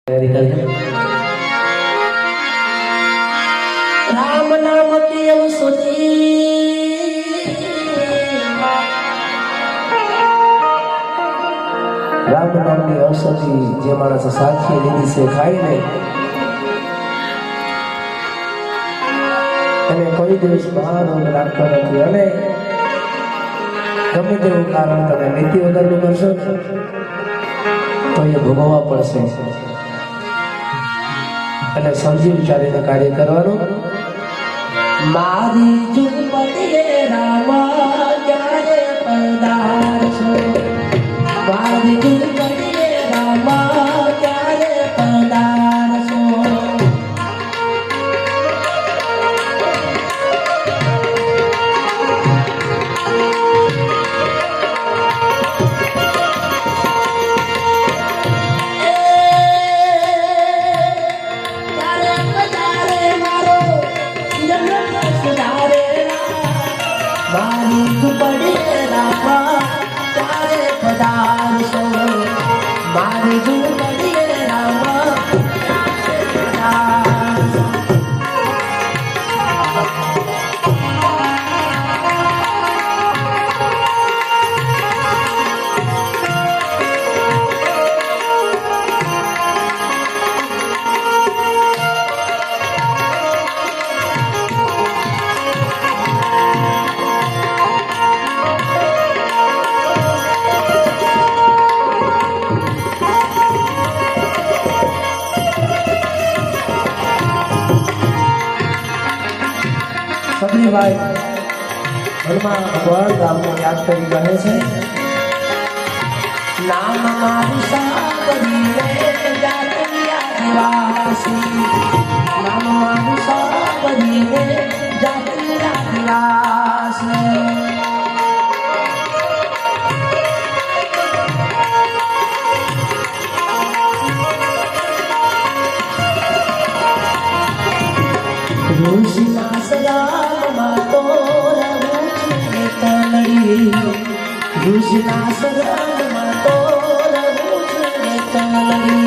तैयारी कर ले। राम नाम की औषधि राम नाम की औषधि जे मानस साखी લીધી છે ખાઈ લે અને કોઈ દિવસ બહાર રોગ રાખતો નથી અને ગમે તેવું કારણ તમે નીતિ વગરનું કરશો તો એ ભોગવવા પડશે અને સમજી વિચારીને કાર્ય કરવાનું। મારી ઝૂંપડીએ રામા ક્યારે પધારશો, મારી ઝૂંપડીએ રામા ક્યારે પધારશો। મારી ઝૂંપડીએ રામા ક્યારે પધારશો, મારી ઝૂંપડીએ રામા પધારશો। सबरी भाई हनुमान भगवान राम को याद करी रहे से नाम मारू साबरी रे जातिया निवासी, नाम मारू साबरी रे जातिया निवासी। ऋषिनाश राम मातो रघु तलड़ी, ऋषिनाश राम मातो रघु तलड़ी।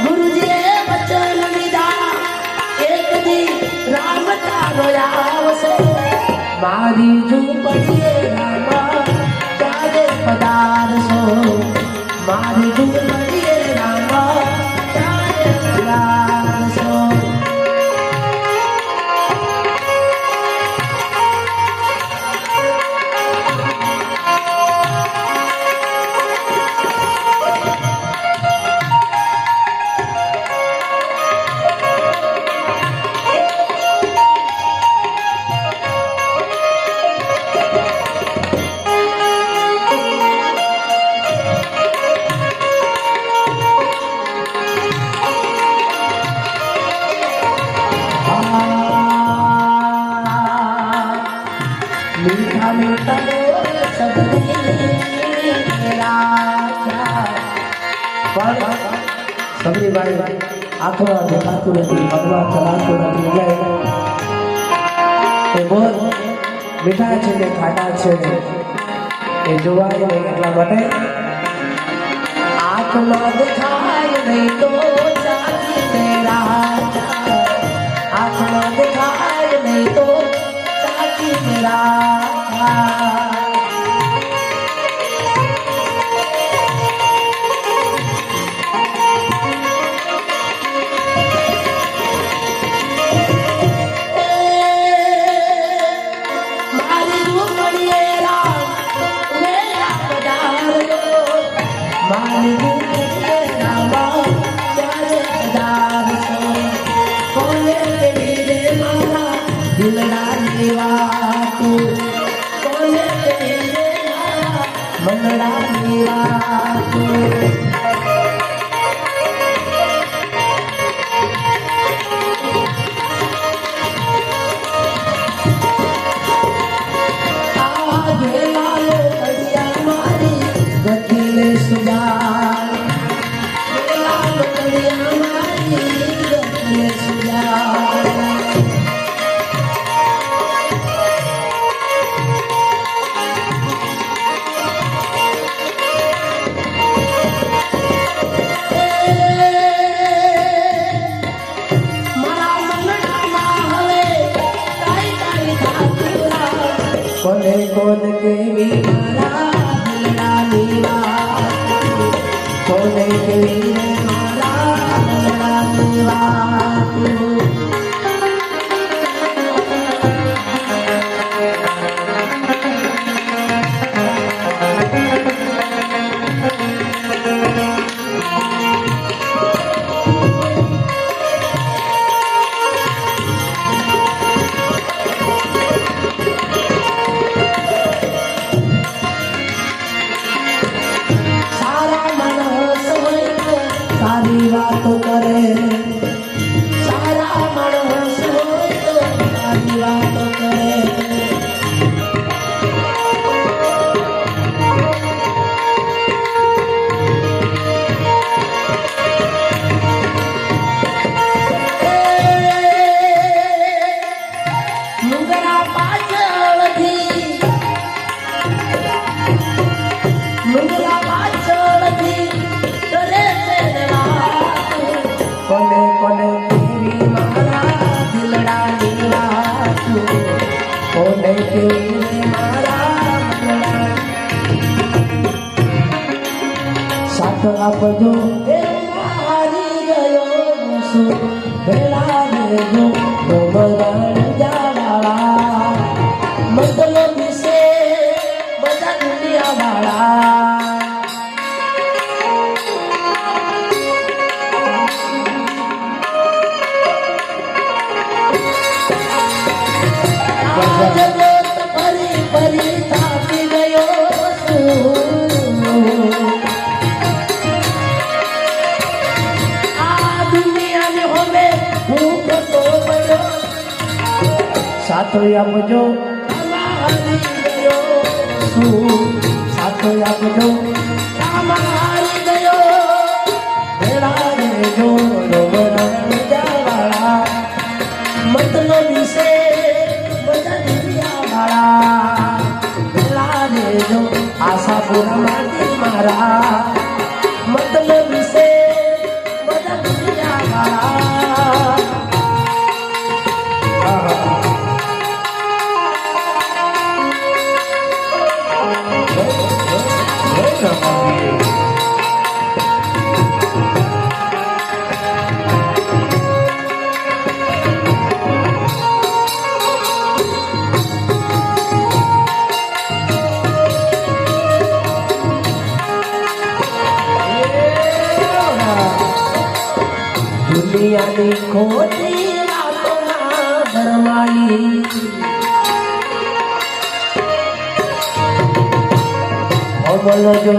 गुरुजी बचन लीधा एक दी राम तारो आवसे, मारी झूंपड़ीए रामा क्યારે पधारशो, मारी झूंपड़ीए रामा क्યારે पधारशो। मीठा मीठा बोल सबरी राजा पर सबरी भाई आंखों देखाતું નથી, ભગવાન ચલાતું નથી એટલે એ બોલ મીઠા છે કે ખાટા છે એ જોવાય નહીં, એટલા માટે આંખમાં દેખાય નહીં તો ચાંદને રાજા, આંખમાં દેખાય નહીં તો ચાંદને રાજા। મારી ઝૂંપડીએ રામ મેરા પધાર્યો, મારી ઝૂંપડીએ રામા ક્યારે પધારશો। કોને કેવી રે મારા દિલડાની વાતું, કોને કેવી રે મારા મનડાની વાતું। કોને કેવી મારા દિલડાની વાત, કોને કેવી રે મારા દિલડાની વાત. સારી વાતો કરે, સારા માણસ હોય તો સારી વાતો કરે. મુંગરા પાછળથી, મુંગરા પાછળથી કરે છે વાત. કોને કોને કેવી મારા દિલડાની વાત, કોને કેવી મારા દિલડા. સાથ આપજો એ હારી ગયો છું, ભેળા રહેજો ડોમરણ જાવાળા, મતલબ વિશે બધા દુનિયા વાળા. જગત ફરી ફરી થાકી ગયો છું, આ દુનિયાને હવે હું ખતો પડ્યો. સાથ આપજો હારી ગયો છું, સાથ આપજો હારી ગયો, ભેળા રહેજો ડોમરણ જાવાળા, મતલબ વિશે આશાપુરા માટે મારા, મતલબ વિશે બધા દુનિયા વાળા. દુનિયાની ખોટી વાતોના ભરમાઈ, બોલો જો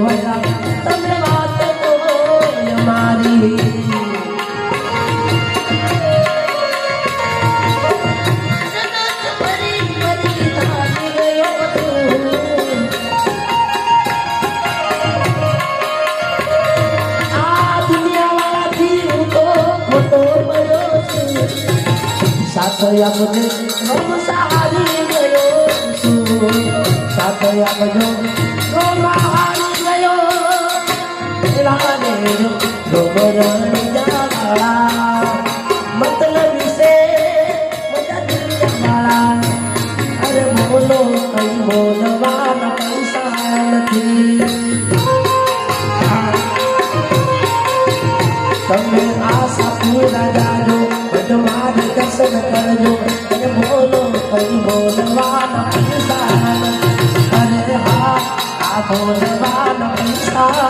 તમે વાત તો મારી. સાથ આપજો રોમ સારી ગયો છું, સાથ આપજો રોમ હારી ગયો, ભેળા રહેજો ડોમરણ જાવાળા, મતલબ વિશે બધા દુનિયા વાળા. અરે બોલો કઈ બોલવાના પૈસા નથી, તમે આશાપુરા જાજો, મારી દર્શન કરજો. અને બોલો કઈ બોલવાના પૈસા, અરે હા આ બોલવાના પૈસા.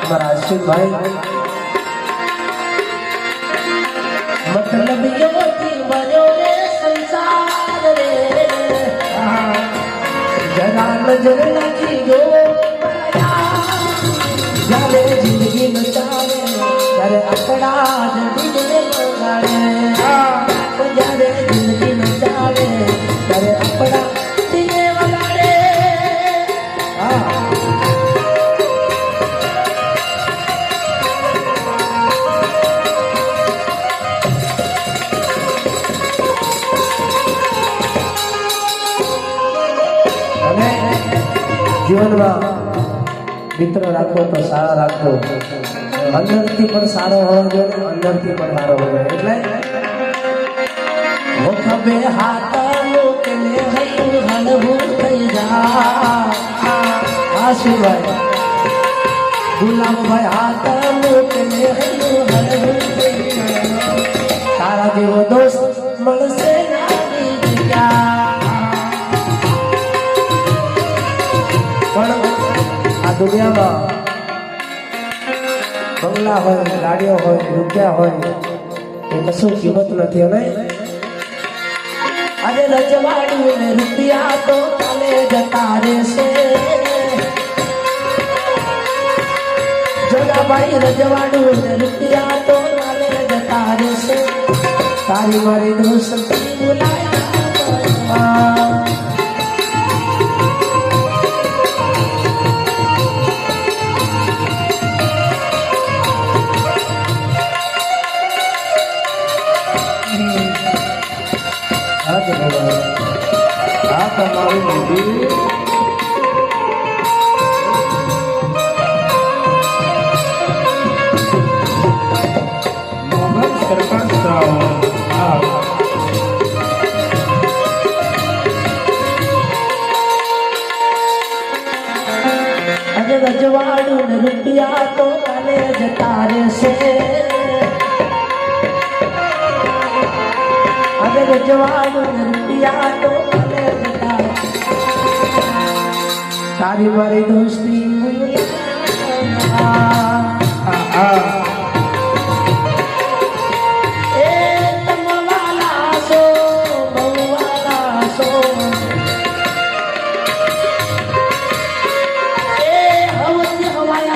અમારા અશ્વિનભાઈ મતલબ યોથી બન્યો રે સંસાર રે, જરા નજર નાખી જો જ્યારે જિંદગી નચાવે, ત્યારે આપણા જ દિલને બગાડે. જ્યારે જિંદગી નચાવે ત્યારે આપણા દિલને બગાડે. જીવનમાં મિત્ર રાખો તો સારા રાખો, અંદરથી પણ સારો હોવો જોઈએ, અંદરથી પણ સારો હોવો જોઈએ. એટલે ખભે હાથ મૂકીને હૈયું હળવું થઈ જા. આશીર્વાદ ગુલામભાઈ હાથ મૂકીને હૈયું હળવું થઈ જા. તારા જેવો દોસ્ત મળશે નાની જગ્યા. પણ આ દુનિયામાં બંગલા હોય, ગાડીઓ હોય, રૂપિયા હોય એ કશું કિંમત નથી. અને આજે રજવાડું ને રૂપિયા તો ચાલે જતા રહેશે. જોગાભાઈ રજવાડું ને રૂપિયા તો ચાલે જતા રહેશે. તારી મારી દોસ્તી બોલાયા આ તમારી મૂવી મોહન સરપંચ આજે રજવાડું ને રૂપિયા તો કાલે જતા રહેશે. આજે રજવાડું ને રૂપિયા તો કાલે જતા રહેશે. તારી મારી દોસ્તી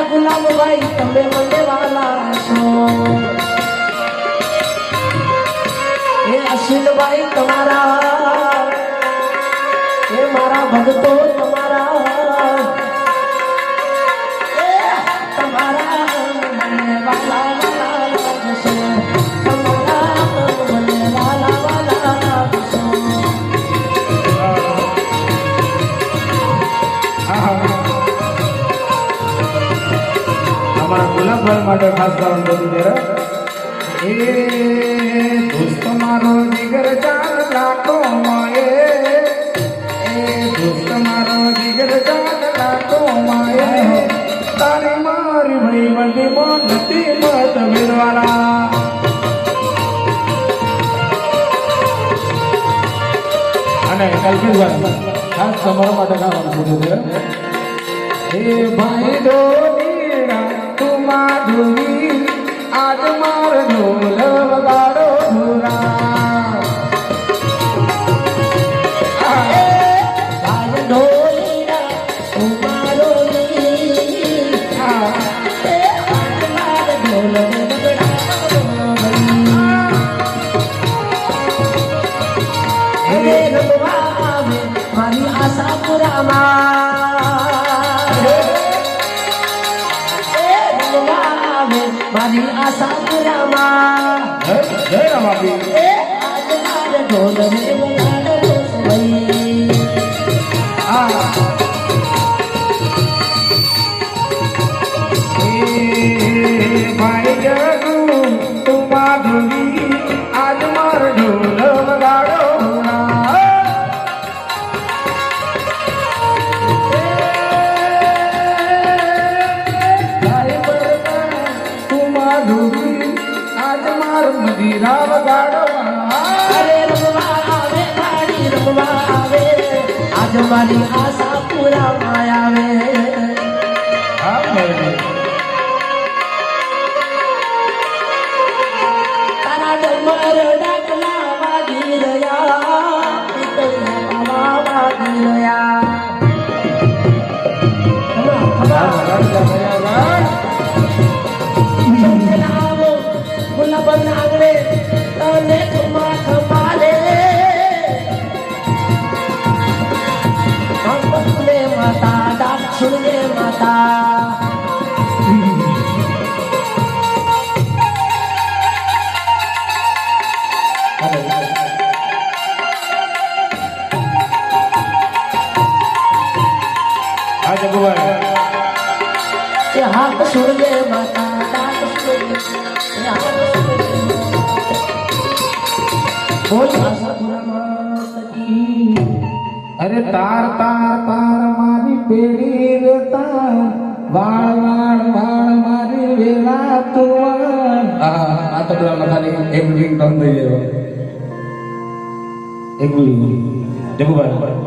ગુલામભાઈ તમે મને વાલા છો. એ અશિલભાઈ તમારા, એ મારા ભક્તો તમારા, એ તમારા મને વાલા વાલા લાગશો. તમારા મને વાલા વાલા લાગશો. અમારા ગુલાબભાઈ માટે ખાસ કારણ બધું ત્યારે એ દોસ્ત મારો જીગર જાન લાખો માએ. એ દોસ્ત મારો જીગર જાન લાખો માએ. તારી મારી ભાઈ બંધી માં નથી મત મેળવાના. અને કલ્પેશભાઈ ખાસ તમારા માટે ગાવાનું પૂછ્યું છે. એ ભાઈ ડોલીરા તું માધુરી આજ માર ઢોલ વગાડો ધોરા. ભાઈ ડોલીરા તું મારો આજ માર ઢોલ વગાડો. મારી આશા પુરામાં, મારી આશા પુરામાં જય રામાપી. એ આજ મારે ઢોલ રે વગાડો ભાઈ. ભાઈ જગુ તું માધુરી આજ માર ઢોલ વગાડો. મદીરા વગાડો. અરે રમવા આવે તારી રમવા આવે. આજ મારી આશા પૂરા આવે. તારા ડમર ડાકલા વાગી રહ્યા, પાવા વાગી રહ્યા. ગુલાબ આંગણે તને ખમા ખમાલે. માતા દાટ સુનને માતા. હા જગુભાઈ એ હાથ સુરજે માતા હાથ સુરજે એ હાથ સુરજે બોલ આશાપુરા માત કી અરે તાર તાર તાર મારી પેડી રે તાર વાળ વાળ વાળ મારી વેલા તું આ તો પેલા ખાલી એક રિંગ ટોન દઈ દેવો એક મિનિટ જગુભાઈ